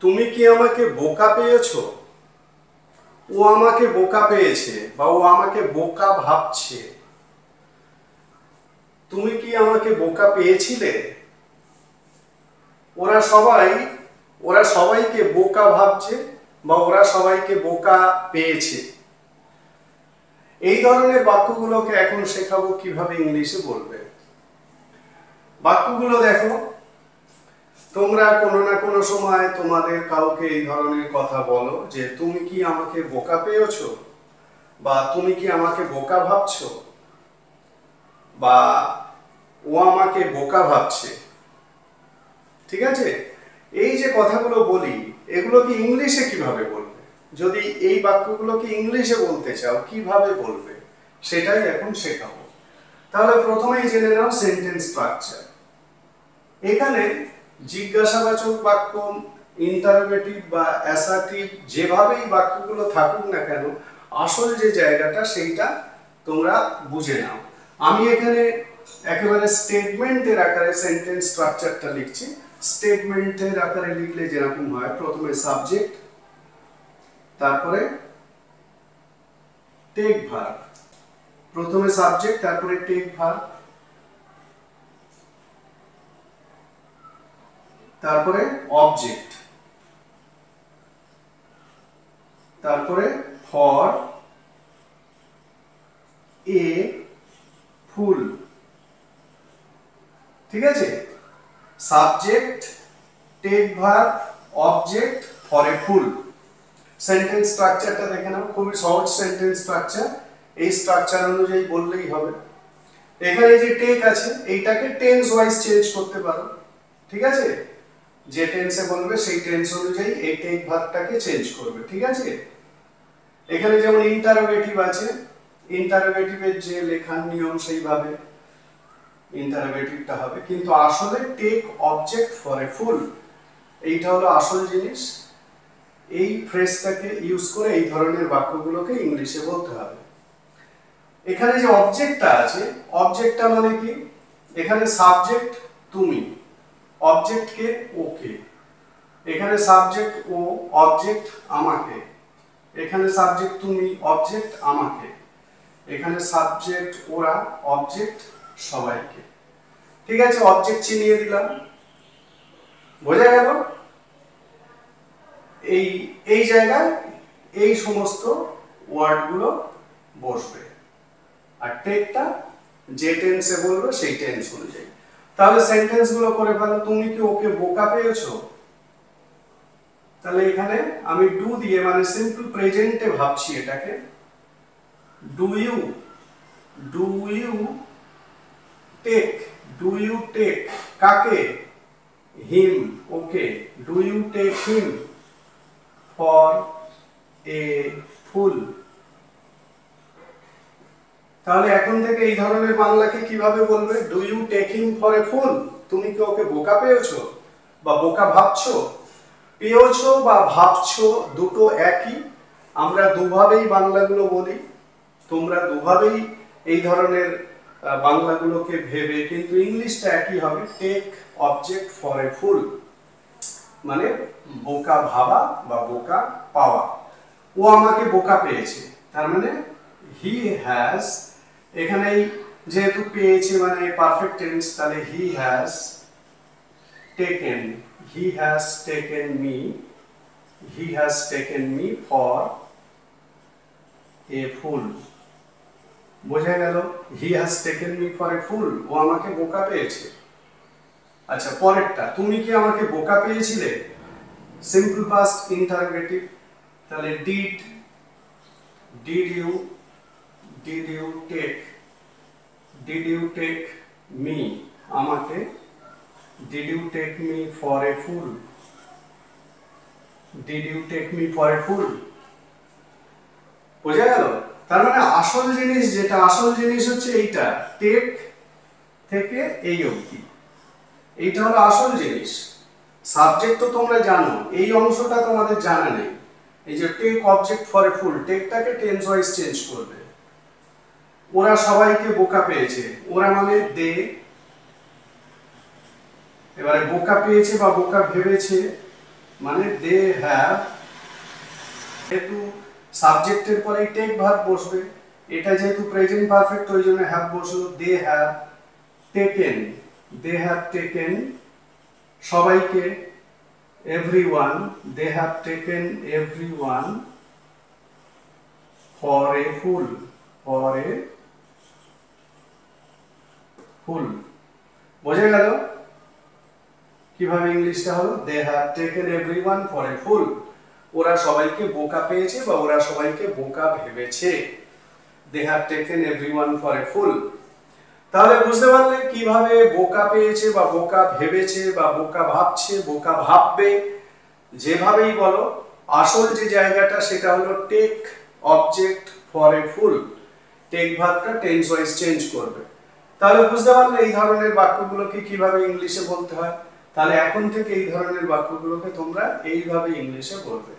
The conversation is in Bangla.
তুমি কি আমাকে বোকা পেয়েছো? ও আমাকে বোকা পেয়েছে বা ও আমাকে বোকা ভাবছে। তুমি কি আমাকে বোকা পেয়েছিলে? ওরা সবাই ওরা সবাইকে বোকা ভাবছে বা ওরা সবাইকে বোকা পেয়েছে। এই ধরনের বাক্যগুলোকে এখন শেখাবো কিভাবে ইংলিশে বলবে। বাক্যগুলো দেখো, তোমরা কোনো না কোনো সময় তোমাদের কাউকে এই ধরনের কথা বলো যে তুমি কি আমাকে বোকা পেয়েছো, বা তুমি কি আমাকে বোকা ভাবছো, বা ও আমাকে বোকা ভাবছে। ঠিক আছে, এই যে কথাগুলো বলি এগুলোকে ইংলিশে কিভাবে বলবে? যদি এই বাক্যগুলোকে ইংলিশে বলতে চাও কিভাবে বলবে সেটাই এখন শেখাবো। তাহলে প্রথমেই জেনে নাও সেন্টেন্স স্ট্রাকচার। এখানে জিজ্ঞাসাবাচক বাক্য, ইন্টারোগেটিভ বা অ্যাসার্টিভ, যেভাবেই বাক্যগুলো থাকুক না কেন, আসল যে জায়গাটা সেইটা তোমরা বুঝে নাও। আমি এখানে একেবারে স্টেটমেন্টের আকারে সেন্টেন্স স্ট্রাকচারটা লিখছি। স্টেটমেন্টের আকারে লিখলে যেরকম হয়, প্রথমে সাবজেক্ট, তারপরে টেক ভার্ব, প্রথমে সাবজেক্ট তারপরে টেক ভার্ব, তারপরে অবজেক্ট, তারপরে ফর, এ, ফুল। ঠিক আছে, subject, take verb, object, for a full. Sentence স্ট্রাকচারটা দেখে নাও, খুবই সহজ সেন্টেন্স স্ট্রাকচার। এই স্ট্রাকচার অনুযায়ী বললেই হবে। এখানে যে টেক আছে এইটাকে টেন্স ওয়াইজ চেঞ্জ করতে পারো। ঠিক আছে, যে টেন্সে বলবে সেই টেন্স অনুযায়ী এই টেক ভার্বটাকে চেঞ্জ করবে। ঠিক আছে, এখানে যেমন ইন্টারোগেটিভ আছে, ইন্টারোগেটিভের যে লেখার নিয়ম সেইভাবে ইন্টারোগেটিভটা হবে, কিন্তু আসলে টেক অবজেক্ট ফর এ ফুল, এইটা হলো আসল জিনিস। এই ফ্রেজটাকে ইউজ করে এই ধরনের বাক্যগুলোকে ইংলিশে বলতে হবে। এখানে যে অবজেক্টটা আছে, অবজেক্টটা মানে কি? এখানে সাবজেক্ট তুমি, অবজেক্ট কে? ওকে। এখানে সাবজেক্ট ও, অবজেক্ট আমাকে। এখানে সাবজেক্ট তুমি, অবজেক্ট আমাকে। এখানে সাবজেক্ট ওরা, অবজেক্ট সবাইকে। ঠিক আছে, অবজেক্ট চিনিয়ে দিলাম, বোঝা গেল? এই এই জায়গায় এই সমস্ত ওয়ার্ডগুলো বসবে, আর টেকটা যে টেন্সে বলবে সেই টেন্স অনুযায়ী। তাহলে সেন্টেন্সগুলো করে ফেলো। তুমি কি ওকে বোকা পেয়েছো? তাহলে এখানে আমি ডু দিয়ে, মানে সিম্পল প্রেজেন্টে ভাবছি এটাকে। Do you, do you take, do you take কাকে? Him, okay. Do you take him for a fool. তাহলে এখন থেকে এই ধরনের বাংলাকে কিভাবে বলবে? Do you take him for a fool, তুমি কি ওকে বোকা পেয়েছো বা বোকা ভাবছো? পেয়েছো বা ভাবছো দুটো একই, আমরা দুভাবেই বাংলাগুলো বলি। তোমরা দুভাবেই এই ধরনের বাংলাগুলোকে ভেবে, কিন্তু ইংলিশটা একই হবে, টেক অবজেক্ট ফর এ ফুল, মানে বোকা ভাবা বা বোকা পাওয়া। ও আমাকে বোকা পেয়েছে, তার মানে হি হ্যাজ, এখানেই যেহেতু পেয়েছে মানে পারফেক্ট টেন্স, তাহলে he has taken, he has taken me, he has taken me for a fool. বোঝা গেল? He has taken me for a fool, ও আমাকে বোকা পেয়েছে। আচ্ছা, পরেরটা, তুমি কি আমাকে বোকা পেয়েছিলে? সিম্পল পাস্ট ইন্টারোগেটিভ, তাহলে did, did you, did you take, did you take me আমাকে, did you take me for a fool, did you take me for a fool. বোঝা গেল? তার মানে আসল জিনিস যেটা, আসল জিনিস হচ্ছে এইটা, টেক থেকে এই অবধি, এইটা হলো আসল জিনিস। সাবজেক্ট তো তোমরা জানো, এই অংশটা তোমাদের জানা নেই। এই যে take object for a fool, টেকটাকে টেন্স ওয়াইজ চেঞ্জ করবে। ওরা সবাইকে বোকা পেয়েছে, ওরা মানে দে। এবারে বোকা পেয়েছে বা বোকা ভেবেছে, মানে দে হ্যাভ, যেহেতু সাবজেক্টের পরে টেক ভার্ব বসবে, এটা যেহেতু প্রেজেন্ট পারফেক্ট ওই জন্য হ্যাভ বসলো। They have taken, they have taken সবাইকে, everyone, they have taken everyone for a fool, for a fool. বোঝা গেল কিভাবে ইংলিশটা হলো? They have taken everyone for a fool. ওরা সবাইকে বোকা পেয়েছে বা ওরা সবাইকে বোকা ভেবেছে। They have taken everyone for a fool. তাহলে বুঝতে পারলে কিভাবে বোকা পেয়েছে বা বোকা ভেবেছে বা বোকা ভাবছে, বোকা ভাববে, যেভাবেই বলো আসল যে জায়গাটা সেটা হলো take object for a fool. Take ভার্বটা টেন্স ওয়াইজ চেঞ্জ করবে। তাহলে বুঝতে পারলে এই ধরনের বাক্যগুলোকে কিভাবে ইংলিশে বলতে হয়। তাহলে এখন থেকে এই ধরনের বাক্যগুলোকে তোমরা এইভাবে ইংলিশে বলবে।